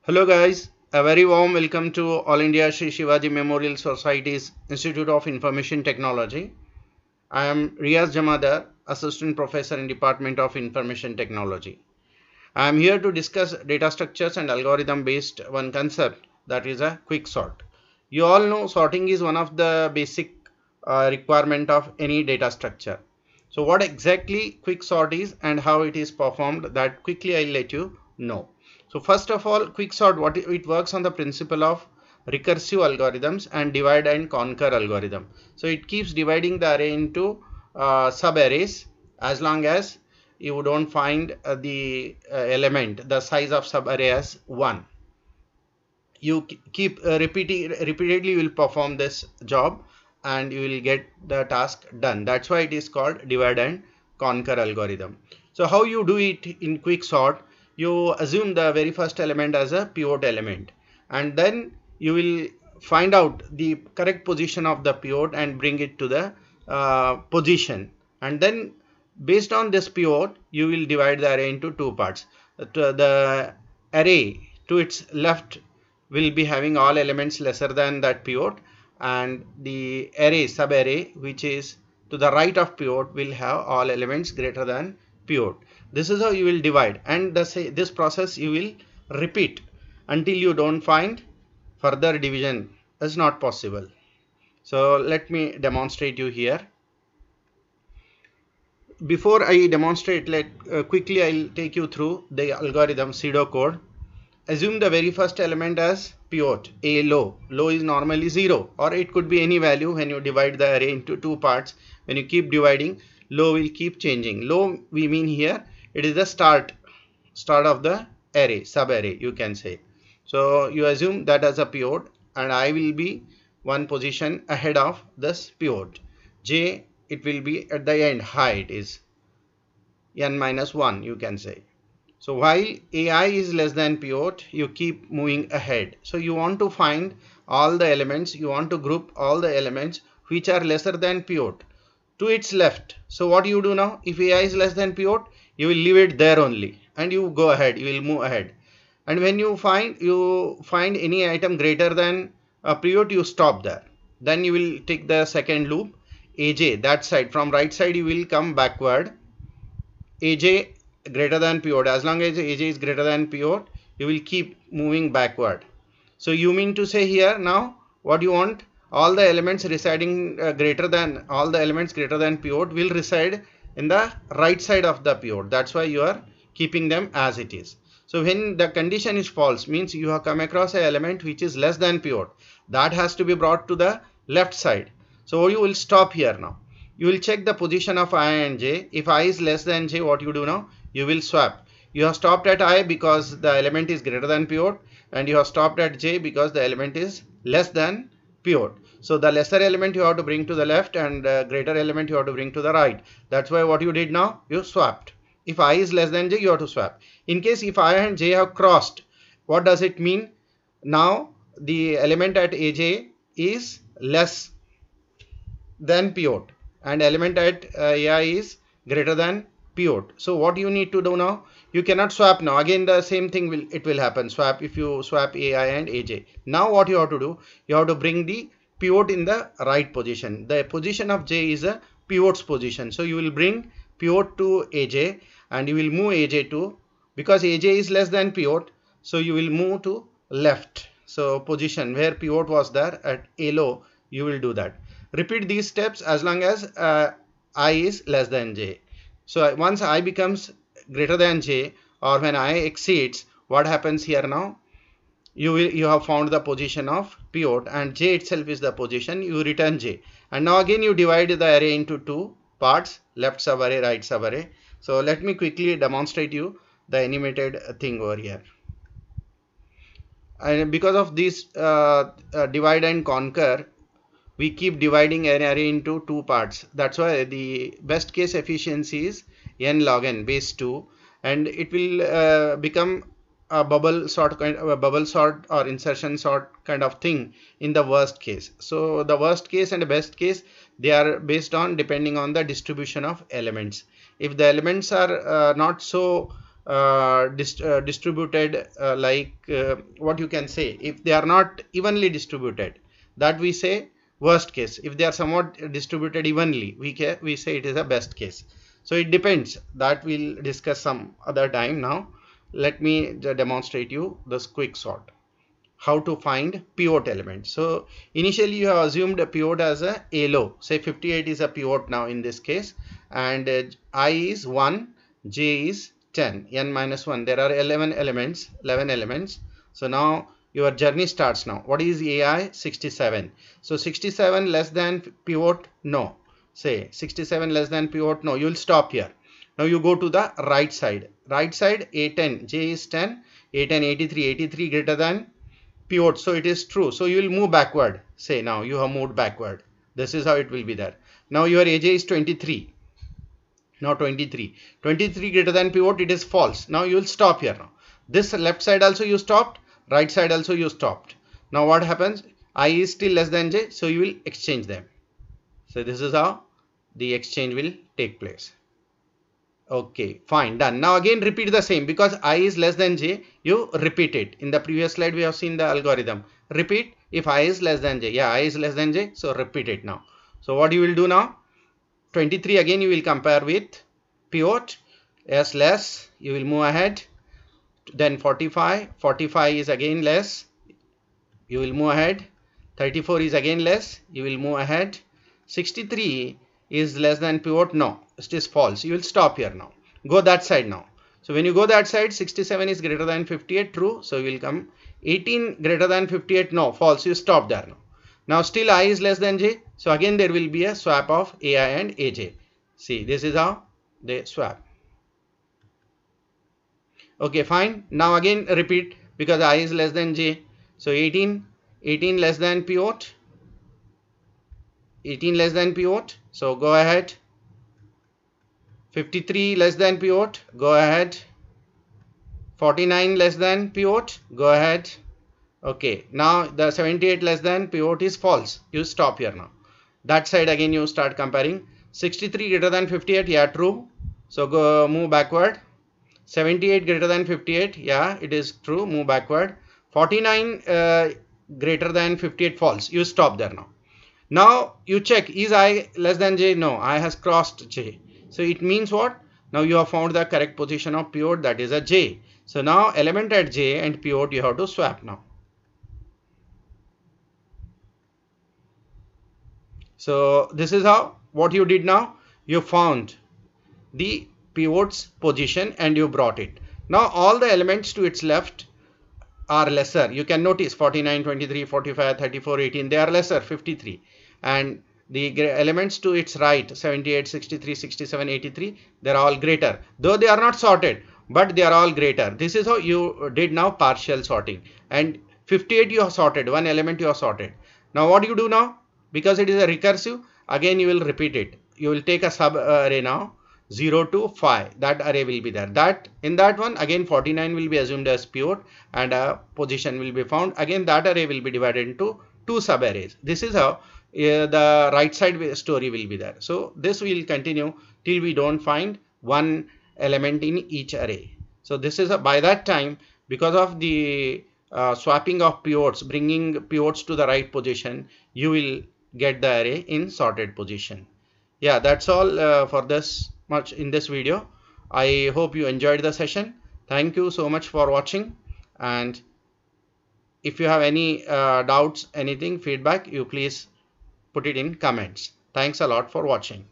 Hello guys, a very warm welcome to All India Sri Shivaji Memorial Society's Institute of Information Technology. I am Riyaz Jamadar, Assistant Professor in Department of Information Technology. I am here to discuss data structures and algorithm based one concept, that is a quick sort. You all know sorting is one of the basic requirement of any data structure. So what exactly quick sort is and how it is performed, that quickly I'll let you know. So first of all, quick sort, it works on the principle of recursive algorithms and divide and conquer algorithm. So it keeps dividing the array into sub arrays as long as you don't find the element, the size of sub array as 1. You keep repeatedly will perform this job and you will get the task done. That's why it is called divide and conquer algorithm. So how you do it in quick sort, you assume the very first element as a pivot element and then you will find out the correct position of the pivot and bring it to the position, and then based on this pivot you will divide the array into two parts. The array to its left will be having all elements lesser than that pivot, and the array sub array which is to the right of pivot will have all elements greater than pivot. This is how you will divide, and this process you will repeat until you don't find further division is not possible. So let me demonstrate you here. Before I demonstrate, quickly I'll take you through the algorithm pseudo code. Assume the very first element as pivot, a low. Low is normally 0, or it could be any value. When you divide the array into two parts, when you keep dividing, low will keep changing. Low we mean here, it is the start of the array, sub array you can say. So you assume that as a pivot, and I will be one position ahead of this pivot. J, it will be at the end, high, it is n minus 1 you can say. So while AI is less than pivot, you keep moving ahead. So you want to find all the elements, you want to group all the elements which are lesser than pivot to its left. So what you do now, if AI is less than pivot, you will leave it there only and you go ahead, you will move ahead. And when you find any item greater than a pivot, you stop there. Then you will take the second loop, AJ, that side, from right side you will come backward, AJ greater than pivot. As long as AJ is greater than pivot, you will keep moving backward. So you mean to say here now what you want, all the elements residing greater than pivot will reside in the right side of the pivot. That's why you are keeping them as it is. So when the condition is false, means you have come across an element which is less than pivot, that has to be brought to the left side. So you will stop here now. You will check the position of I and j. If I is less than j, what you do now? You will swap. You have stopped at I because the element is greater than pivot, and you have stopped at j because the element is less than pivot. So the lesser element you have to bring to the left and greater element you have to bring to the right. That's why what you did now, you swapped. If I is less than j, you have to swap. In case if I and j have crossed, what does it mean? Now the element at aj is less than pivot and element at ai is greater than pivot. So what you need to do now, you cannot swap now. Again the same thing will happen. Swap, if you swap ai and aj. Now what you have to do, you have to bring the pivot in the right position. The position of j is a pivot's position. So you will bring pivot to aj and you will move aj to, because aj is less than pivot, so you will move to left. So position where pivot was there at a low, you will do that. Repeat these steps as long as I is less than j. So once I becomes greater than j, or when I exceeds, what happens here now? You have found the position of pivot and j itself is the position. You return j, and now again you divide the array into two parts, left subarray, right subarray. So let me quickly demonstrate you the animated thing over here. And because of this divide and conquer, we keep dividing an array into two parts. That's why the best case efficiency is n log n base 2, and it will become a bubble sort or insertion sort kind of thing in the worst case. So the worst case and the best case, they are based on depending on the distribution of elements. If the elements are not so distributed, what you can say, if they are not evenly distributed, that we say worst case. If they are somewhat distributed evenly, we say it is a best case. So it depends, that we'll discuss some other time. Now let me demonstrate you this quick sort, how to find pivot element. So initially you have assumed a pivot as a low, say 58 is a pivot now in this case, and I is 1, j is 10, n minus 1, there are 11 elements. So now your journey starts now. What is ai? 67. So 67 less than pivot? No. Say 67 less than pivot? No. You will stop here. Now you go to the right side. Right side, a10, j is 10, a10, 83, 83 greater than pivot, so it is true. So you will move backward. Say now you have moved backward. This is how it will be there. Now your AJ is 23. Now 23 greater than pivot, it is false. Now you will stop here. Now this left side also you stopped, right side also you stopped. Now what happens? I is still less than j, so you will exchange them. So this is how the exchange will take place. Okay, fine, done. Now again repeat the same, because I is less than j, you repeat it. In the previous slide we have seen the algorithm. Repeat if I is less than j. Yeah, I is less than j, so repeat it now. So what you will do now? 23 again you will compare with pivot. As less, you will move ahead. Then 45 is again less, you will move ahead. 34 is again less, you will move ahead. 63 is less than pivot? No, it is false. You will stop here now. Go that side now. So when you go that side, 67 is greater than 58, true. So you will come. 18 greater than 58, no, false. You stop there now. Now still I is less than j. So again there will be a swap of ai and aj. See, this is how they swap. Okay, fine. Now again repeat, because I is less than j. So 18 less than pivot. 18 less than pivot, so go ahead. 53 less than pivot, go ahead. 49 less than pivot, go ahead. Okay, now the 78 less than pivot is false. You stop here now. That side again you start comparing. 63 greater than 58, yeah, true. So go move backward. 78 greater than 58, yeah, it is true, move backward. 49 greater than 58, false. You stop there now. Now you check, is I less than j? No, I has crossed j. So it means what? Now you have found the correct position of pivot, that is a j. So now element at j and pivot you have to swap now. So this is how, what you did now, you found the pivot's position and you brought it. Now all the elements to its left are lesser. You can notice 49, 23, 45, 34, 18, they are lesser, 53. And the elements to its right, 78, 63, 67, 83, they are all greater. Though they are not sorted, but they are all greater. This is how you did now partial sorting. And 58 you have sorted, one element you have sorted. Now what do you do now? Because it is a recursive, again you will repeat it. You will take a sub array now, 0 to 5, that array will be there. That in that one again 49 will be assumed as pivot and a position will be found. Again that array will be divided into two sub arrays. This is how the right side story will be there. So this will continue till we don't find one element in each array. So this is by that time, because of the swapping of pivots, bringing pivots to the right position, you will get the array in sorted position. Yeah, that's all for this much in this video. I hope you enjoyed the session. Thank you so much for watching, and if you have any doubts, anything, feedback, you please put it in comments. Thanks a lot for watching.